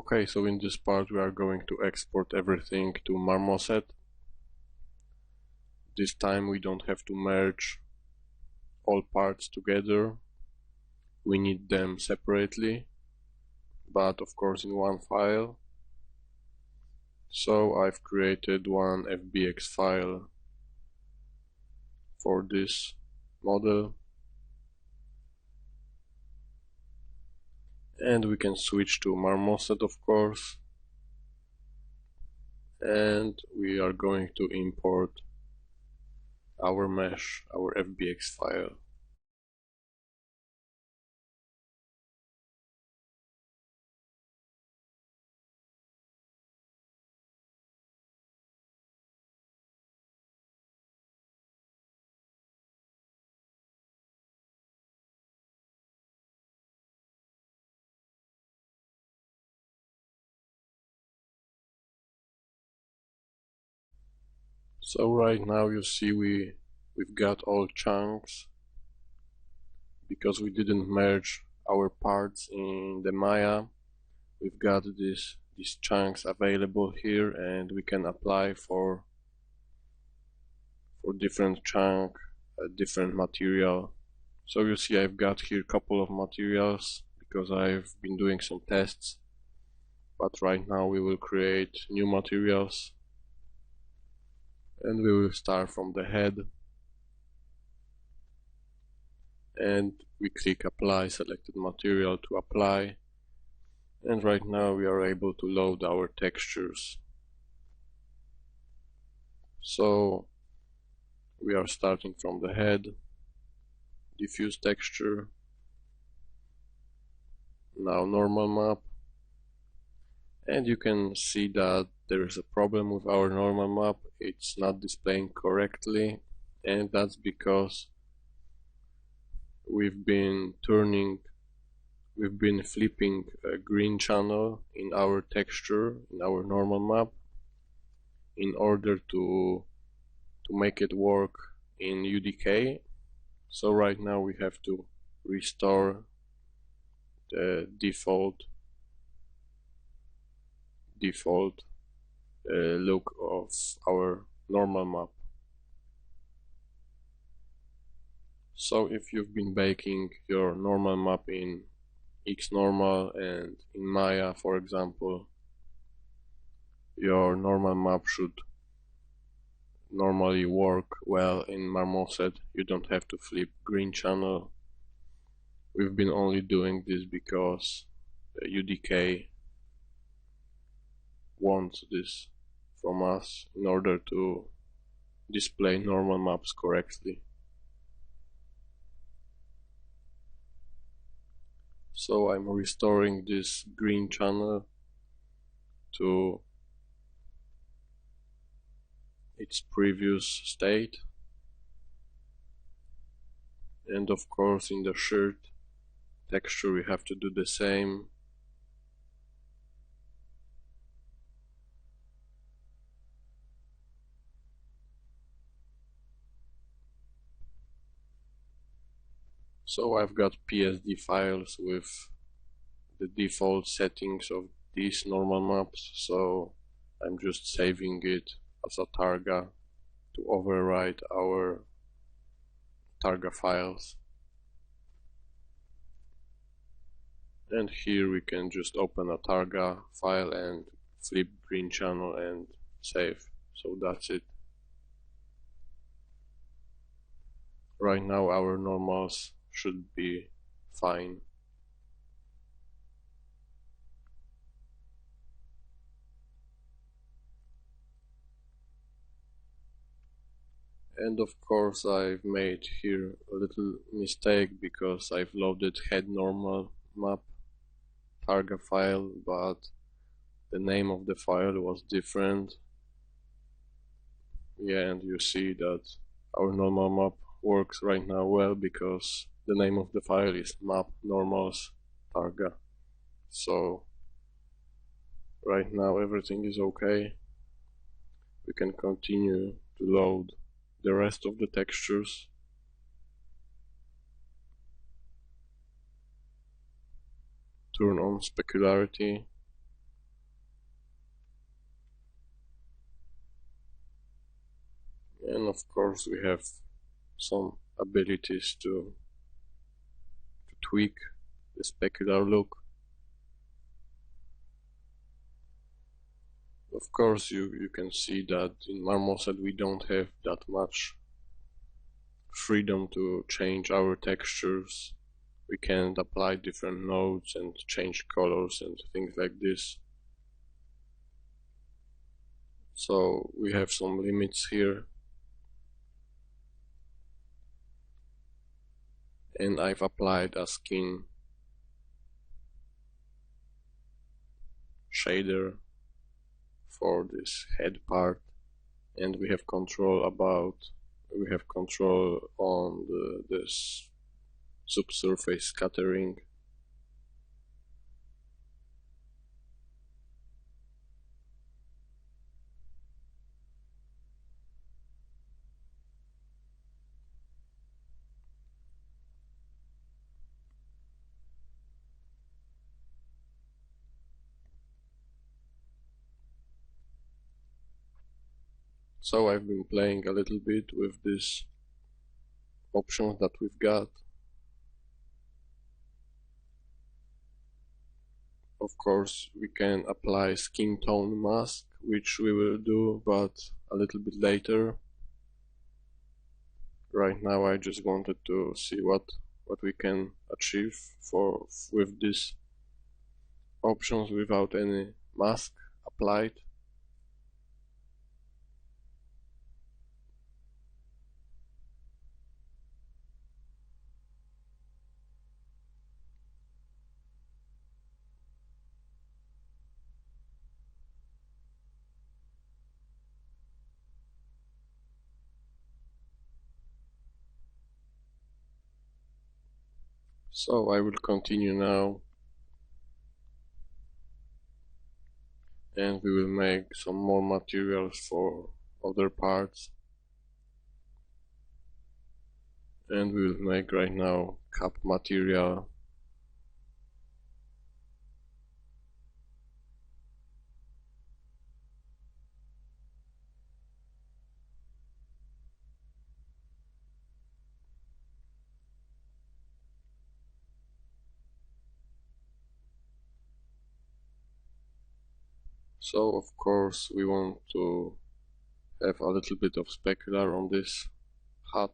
Okay, so in this part we are going to export everything to marmoset. This time we don't have to merge all parts together. We need them separately, but of course in one file. So I've created one FBX file for this model, and we can switch to marmoset, of course, and we are going to import our mesh, our FBX file. So right now you see we've got all chunks because we didn't merge our parts in the Maya. We've got these chunks available here, and we can apply for different chunk, different material. So you see I've got here a couple of materials because I've been doing some tests, but right now we will create new materials, and we will start from the head, and we click apply selected material to apply, and right now we are able to load our textures. So we are starting from the head, diffuse texture, now normal map, and you can see that there is a problem with our normal map. It's not displaying correctly, and that's because we've been flipping a green channel in our texture, in our normal map, in order to make it work in UDK. So right now we have to restore the default look of our normal map. So if you've been baking your normal map in XNormal and in Maya, for example, your normal map should normally work well in marmoset. You don't have to flip green channel. We've been only doing this because UDK wants this from us in order to display normal maps correctly. So I'm restoring this green channel to its previous state, and of course in the shirt texture we have to do the same. So I've got PSD files with the default settings of these normal maps, so I'm just saving it as a targa to override our targa files. And here we can just open a targa file and flip green channel and save. So that's it. Right now our normals should be fine. And of course I've made here a little mistake because I've loaded head normal map targa file, but the name of the file was different. Yeah, and you see that our normal map works right now well because the name of the file is map normals targa. So right now everything is okay. We can continue to load the rest of the textures. Turn on specularity, of course we have some abilities to tweak the specular look. Of course you can see that in marmoset we don't have that much freedom to change our textures. We can apply different nodes and change colors and things like this. So we have some limits here. And I've applied a skin shader for this head part, and we have control on this subsurface scattering. So I've been playing a little bit with these options that we've got. Of course, we can apply skin tone mask, which we will do, but a little bit later. Right now I just wanted to see what we can achieve with these options without any mask applied. So I will continue now, and we will make some more materials for other parts, and we will make right now cap material. So of course we want to have a little bit of specular on this hat.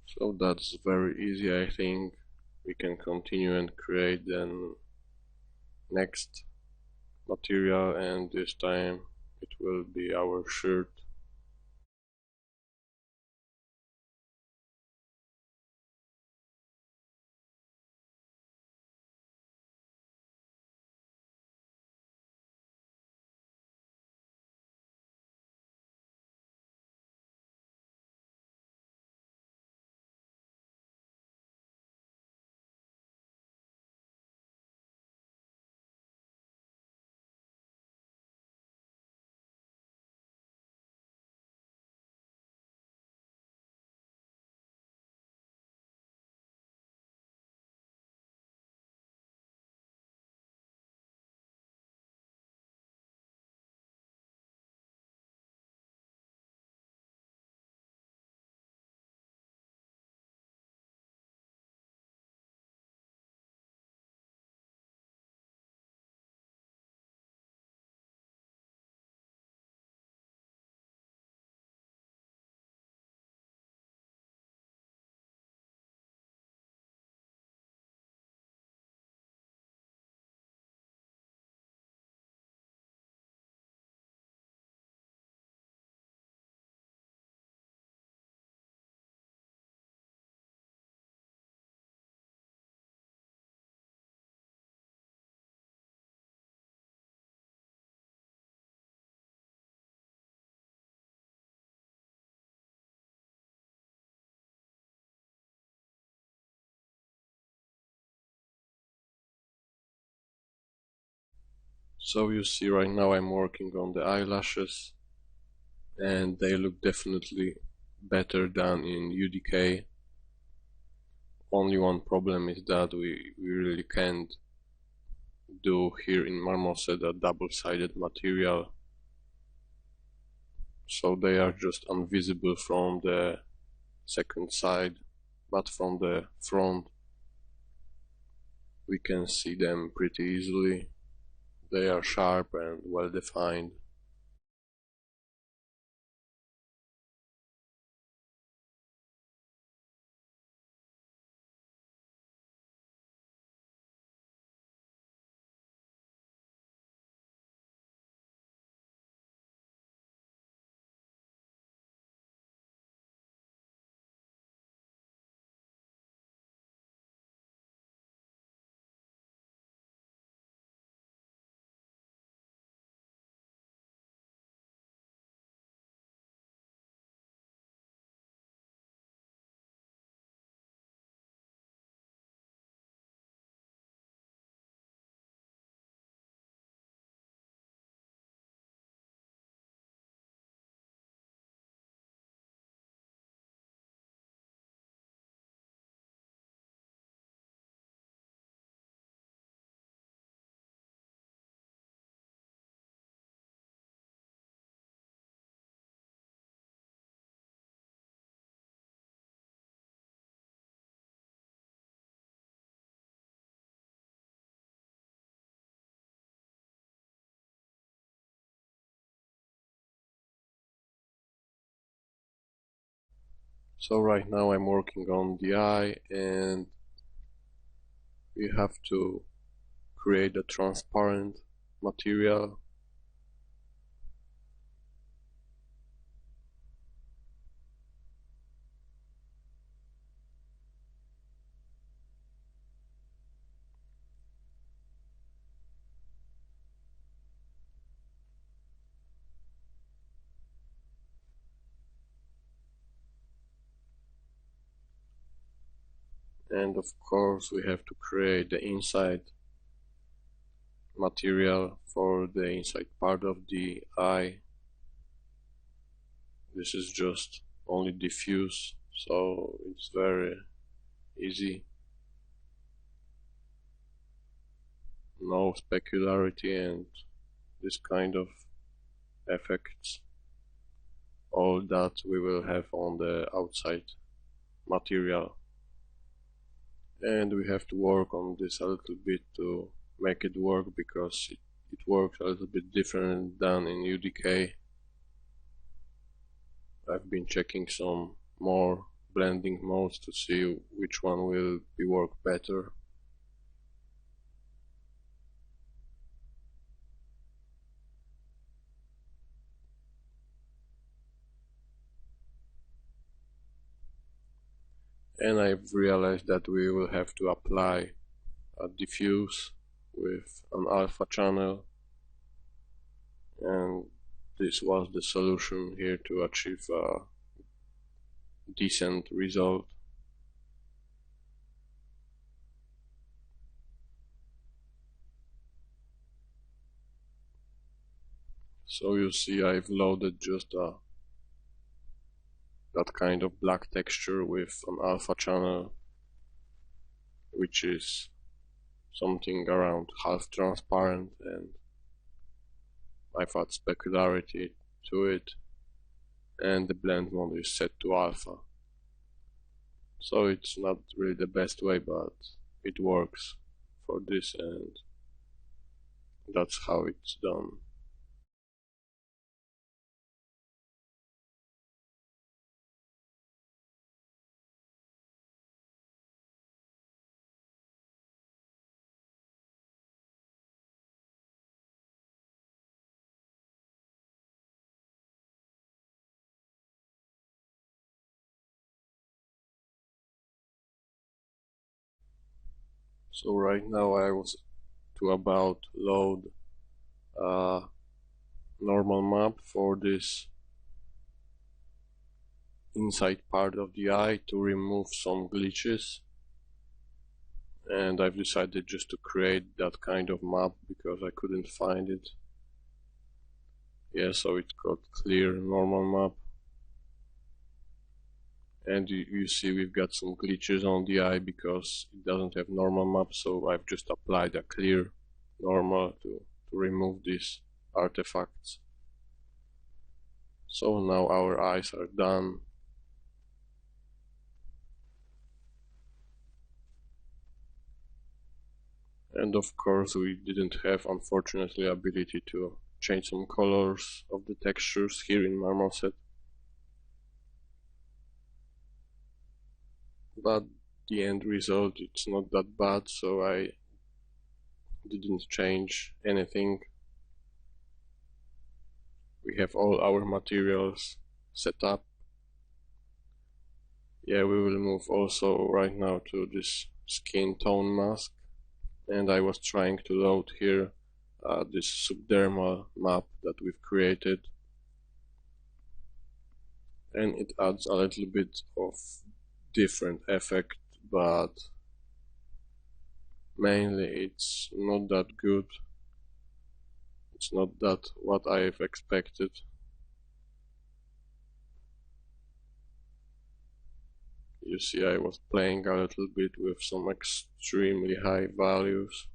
So that's very easy, I think. We can continue and create then next material, and this time it will be our shirt. So you see right now I'm working on the eyelashes, and they look definitely better than in UDK. Only one problem is that we really can't do here in marmoset a double-sided material, so they are just invisible from the second side, but from the front we can see them pretty easily. They are sharp and well defined. So right now I'm working on the eye, and we have to create a transparent material. And of course we have to create the inside material for the inside part of the eye. This is just only diffuse, so it's very easy. No specularity and this kind of effects, all that we will have on the outside material. And we have to work on this a little bit to make it work, because it works a little bit different than in UDK. I've been checking some more blending modes to see which one will be work better. And I've realized that we will have to apply a diffuse with an alpha channel, and this was the solution here to achieve a decent result. So you see I've loaded just that kind of black texture with an alpha channel, which is something around half transparent, and I've added specularity to it, and the blend mode is set to alpha. So it's not really the best way, but it works for this, and that's how it's done. So right now I was to about load a normal map for this inside part of the eye to remove some glitches, and I've decided just to create that kind of map because I couldn't find it. Yeah, so it's called clear normal map. And you see we've got some glitches on the eye because it doesn't have normal map, so I've just applied a clear normal to remove these artifacts. So now our eyes are done. And of course we didn't have, unfortunately, ability to change some colors of the textures here in marmoset. But the end result, it's not that bad, so I didn't change anything. We have all our materials set up. Yeah, we will move also right now to this skin tone mask, and I was trying to load here this subdermal map that we've created, and it adds a little bit of different effect, but mainly it's not that good. It's not that what I've expected. You see, I was playing a little bit with some extremely high values.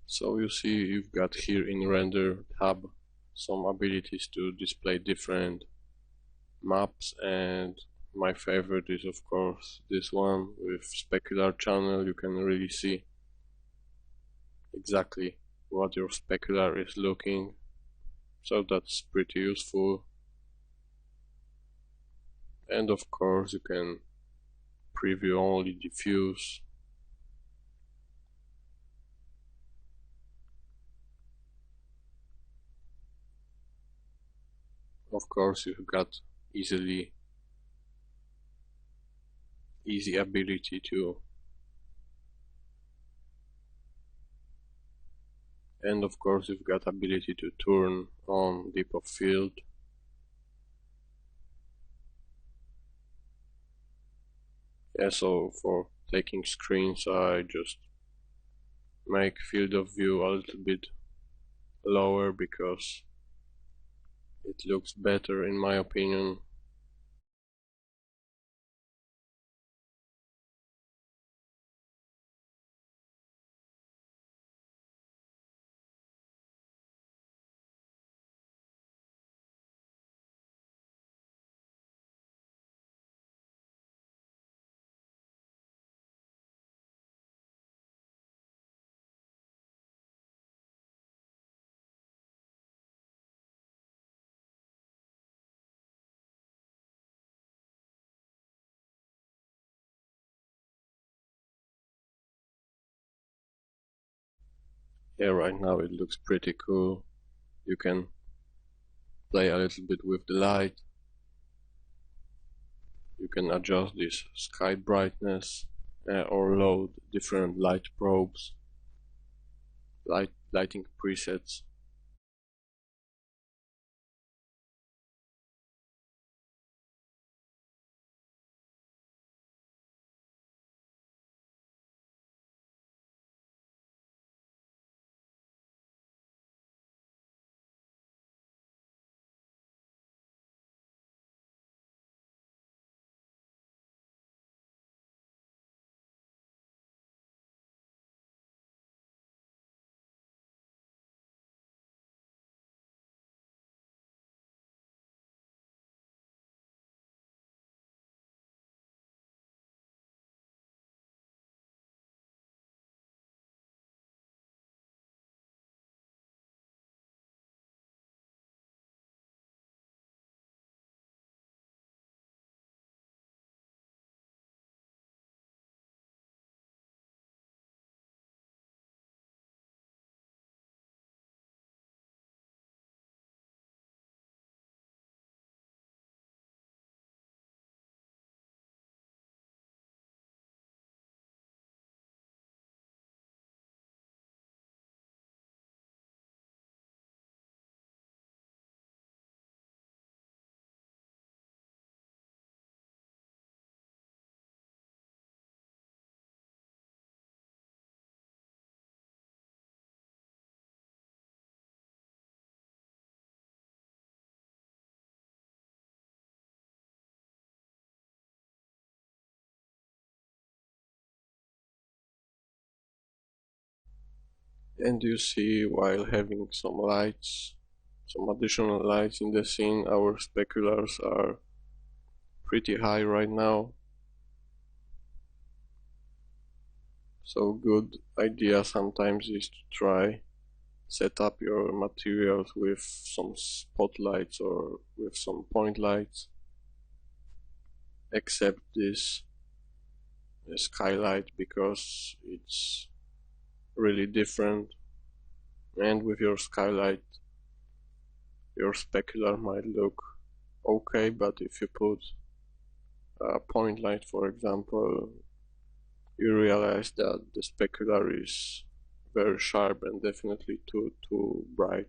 So you see you've got here in render tab some abilities to display different maps, and my favorite is of course this one with specular channel. You can really see exactly what your specular is looking, so that's pretty useful. And of course you can preview only diffuse. Of course you've got easy ability to, and of course you've got ability to turn on depth of field. Yeah, so for taking screens I just make field of view a little bit lower because it looks better in my opinion. Yeah, right now it looks pretty cool. You can play a little bit with the light. You can adjust this sky brightness or load different light probes, lighting presets. And you see, while having some additional lights in the scene, our speculars are pretty high right now. So good idea sometimes is to try set up your materials with some spotlights or with some point lights, except this skylight because it's really different, and with your skylight your specular might look okay, but if you put a point light, for example, you realize that the specular is very sharp and definitely too bright.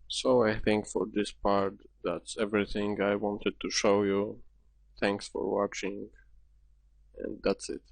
So I think for this part that's everything I wanted to show you. Thanks for watching, and that's it.